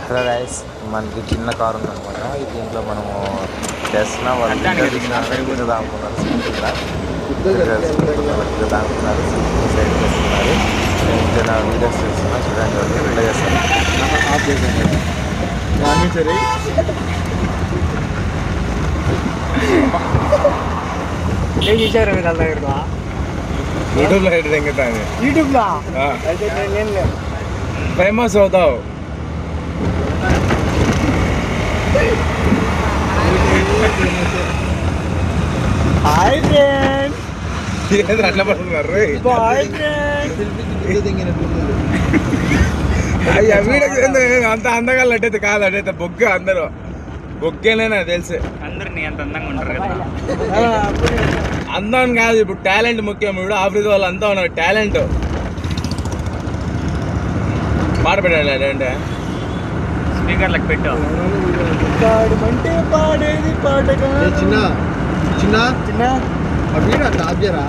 Hello guys, మనకి చిన్న car ఉందన్నమాట. దీంట్లో మనము చేస్తున్నా వాళ్ళు కింద దాముకున్నారు సింపుల్గా దాముకున్నారు సింపుల్ సైడ్ చేస్తున్నారు. నేను నా వీడియోస్ చేస్తున్నా, చూడండి వాళ్ళు ఇట్లా చేస్తారు. ఆఫ్ చేశాను సరే. ఏం చేశారు మీరు వాళ్ళ దగ్గర యూట్యూబ్లో హెడ్ తెంగుతాను. యూట్యూబ్లో అయితే నేను ఫేమస్ అవుతావు. హాయ్ ఫ్రెండ్, అట్లా పడుతున్నారు హాయ్ ఫ్రెండ్. అంత అందగా అట్టయితే కాదు, అట్టయితే బొగ్గ అందరూ బొగ్గేనే నాకు తెలుసు. అందరు నీ అంత అందంగా ఉంటారు కదా. అందం కాదు, ఇప్పుడు టాలెంట్ ముఖ్యం. ఇప్పుడు ఆఫ్రికా వాళ్ళు అంతా ఉన్నారు టాలెంట్. పాట పెట్టాలి అంటే స్పీకర్లకు పెట్టు. పాడమంటే పాడేది పాటగా చిన్న చిన్న చిన్న వీడియో అట్లా ఆప్ చేయరా.